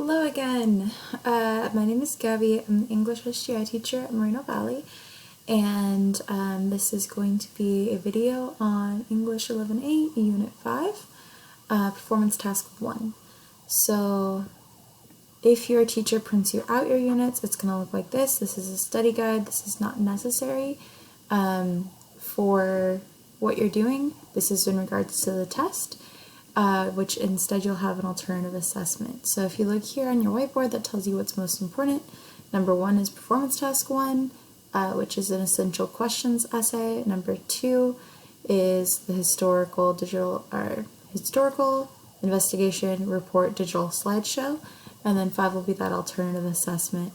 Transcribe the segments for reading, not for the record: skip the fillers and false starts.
Hello again. My name is Gabby. I'm an English HGI teacher at Moreno Valley, and this is going to be a video on English 11A, Unit 5, Performance Task 1. So if your teacher prints you out your units, it's going to look like this. This is a study guide. This is not necessary for what you're doing. This is in regards to the test. Which instead you'll have an alternative assessment. So if you look here on your whiteboard, that tells you what's most important. Number 1 is Performance Task 1, which is an essential questions essay. Number 2 is the historical investigation report digital slideshow, and then 5 will be that alternative assessment.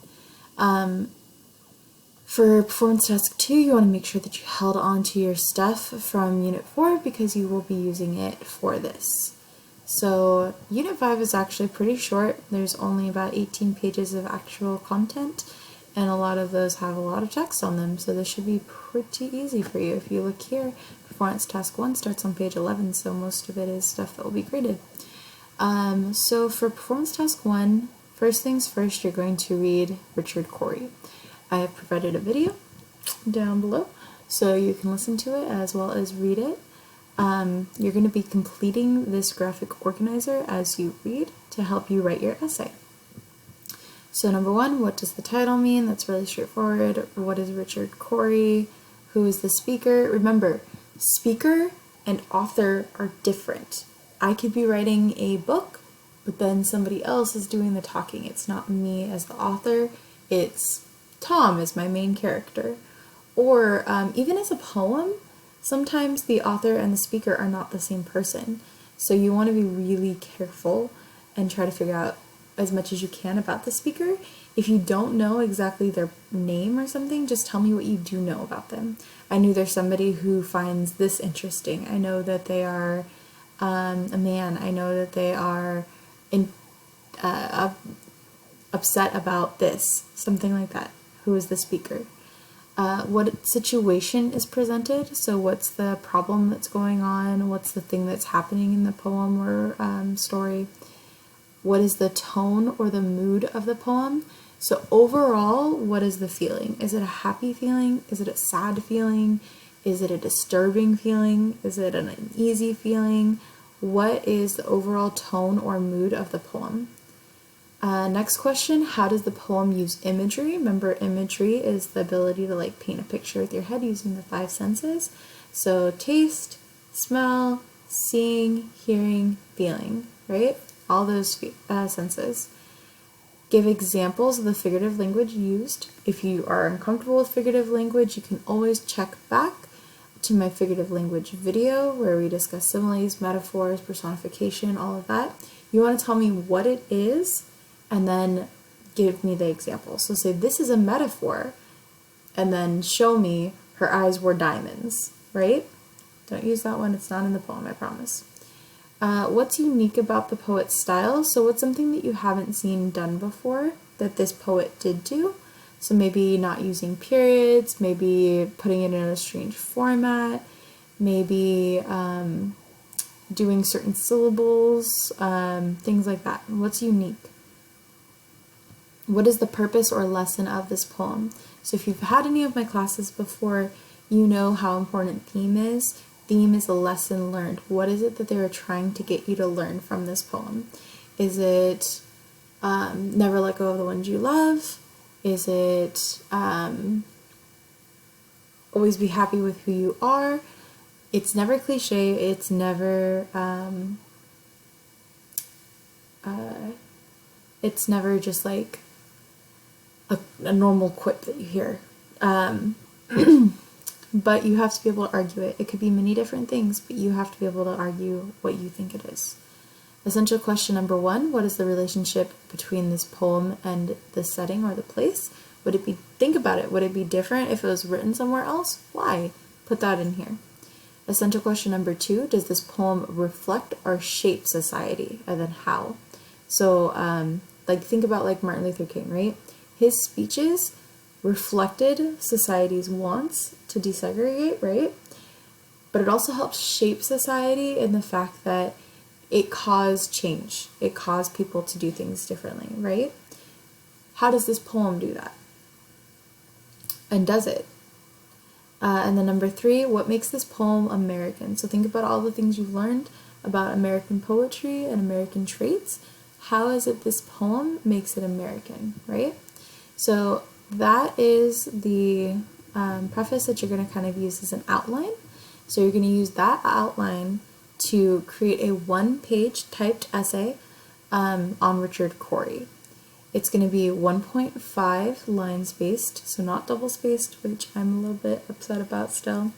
For Performance Task 2, you want to make sure that you held on to your stuff from Unit 4 because you will be using it for this. So Unit 5 is actually pretty short. There's only about 18 pages of actual content, and a lot of those have a lot of text on them, so this should be pretty easy for you. If you look here, Performance Task 1 starts on page 11, so most of it is stuff that will be graded. So for Performance Task 1, first things first, you're going to read Richard Cory. I have provided a video down below, so you can listen to it as well as read it. You're going to be completing this graphic organizer as you read to help you write your essay. So number 1, what does the title mean? That's really straightforward. What is Richard Cory? Who is the speaker? Remember, speaker and author are different. I could be writing a book, but then somebody else is doing the talking. It's not me as the author, it's Tom as my main character. Or even as a poem, sometimes the author and the speaker are not the same person. So you want to be really careful and try to figure out as much as you can about the speaker. If you don't know exactly their name or something, just tell me what you do know about them. I knew there's somebody who finds this interesting. I know that they are a man. I know that they are upset about this. Something like that. Who is the speaker? What situation is presented, so what's the problem that's going on, what's the thing that's happening in the poem or story, what is the tone or the mood of the poem. So overall, what is the feeling? Is it a happy feeling? Is it a sad feeling? Is it a disturbing feeling? Is it an uneasy feeling? What is the overall tone or mood of the poem? Next question, how does the poem use imagery? Remember, imagery is the ability to paint a picture with your head using the 5 senses. So taste, smell, seeing, hearing, feeling, right? All those senses. Give examples of the figurative language used. If you are uncomfortable with figurative language, you can always check back to my figurative language video where we discuss similes, metaphors, personification, all of that. You want to tell me what it is and then give me the example. So say this is a metaphor, and then show me her eyes were diamonds, right? Don't use that one, it's not in the poem, I promise. What's unique about the poet's style? So what's something that you haven't seen done before that this poet did do? So maybe not using periods, maybe putting it in a strange format, maybe doing certain syllables, things like that. What's unique? What is the purpose or lesson of this poem? So if you've had any of my classes before, you know how important theme is. Theme is a lesson learned. What is it that they were trying to get you to learn from this poem? Is it never let go of the ones you love? Is it always be happy with who you are? It's never cliche. It's never just like a normal quip that you hear. But you have to be able to argue it. It could be many different things, but you have to be able to argue what you think it is. Essential question number 1, what is the relationship between this poem and the setting or the place? Would it be, think about it, would it be different if it was written somewhere else? Why? Put that in here. Essential question number 2, does this poem reflect or shape society? And then how? So, think about Martin Luther King, right? His speeches reflected society's wants to desegregate, right? But it also helps shape society in the fact that it caused change. It caused people to do things differently, right? How does this poem do that? And does it? And then number 3, what makes this poem American? So think about all the things you've learned about American poetry and American traits. How is it this poem makes it American, right? So that is the preface that you're going to kind of use as an outline. So you're going to use that outline to create a 1-page typed essay on Richard Cory. It's going to be 1.5 line spaced, so not double spaced, which I'm a little bit upset about still.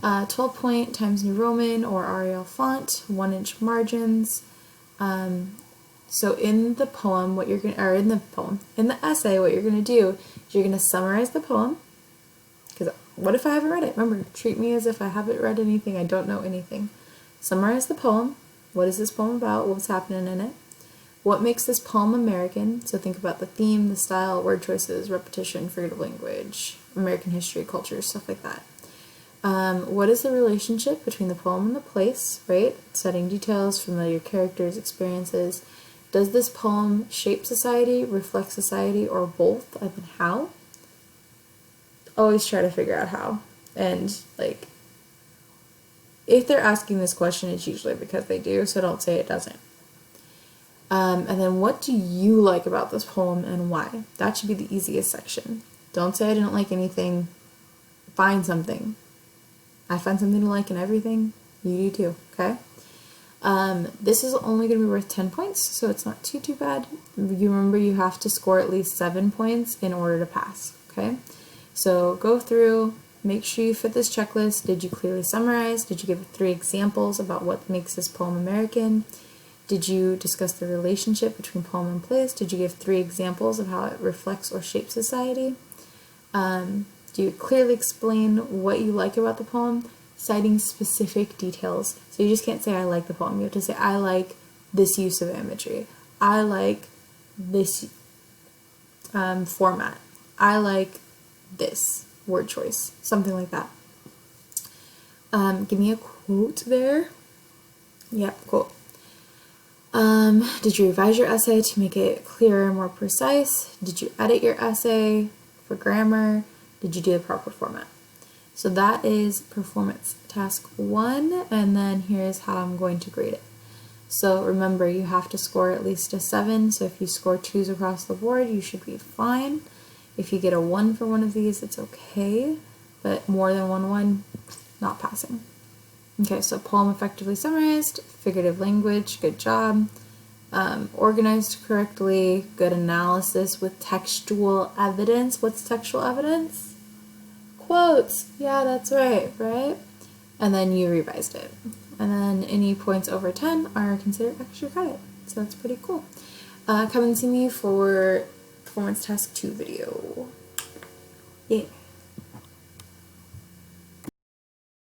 12 point Times New Roman or Arial font, 1-inch margins. So in the poem, in the essay, what you're going to do is you're going to summarize the poem. Because what if I haven't read it? Remember, treat me as if I haven't read anything, I don't know anything. Summarize the poem. What is this poem about? What's happening in it? What makes this poem American? So think about the theme, the style, word choices, repetition, figurative language, American history, culture, stuff like that. What is the relationship between the poem and the place, right? Setting details, familiar characters, experiences. Does this poem shape society, reflect society, or both? And then how? Always try to figure out how. And, like, if they're asking this question, it's usually because they do, so don't say it doesn't. And then what do you like about this poem and why? That should be the easiest section. Don't say I didn't like anything. Find something. I find something to like in everything. You do too, okay? This is only going to be worth 10 points, so it's not too bad. You remember you have to score at least 7 points in order to pass, okay? So go through, make sure you fit this checklist. Did you clearly summarize? Did you give 3 examples about what makes this poem American? Did you discuss the relationship between poem and place? Did you give 3 examples of how it reflects or shapes society? Do you clearly explain what you like about the poem, citing specific details? So you just can't say, I like the poem. You have to say, I like this use of imagery. I like this format. I like this word choice. Something like that. Give me a quote there. Yep, quote. Did you revise your essay to make it clearer and more precise? Did you edit your essay for grammar? Did you do the proper format? So that is performance task 1, and then here's how I'm going to grade it. So remember, you have to score at least a 7, so if you score 2s across the board, you should be fine. If you get a 1 for one of these, it's okay, but more than 1, not passing. Okay, so poem effectively summarized, figurative language, good job. Organized correctly, good analysis with textual evidence. What's textual evidence? Quotes. Yeah, that's right? And then you revised it. And then any points over 10 are considered extra credit. So that's pretty cool. Come and see me for performance task 2 video. Yeah.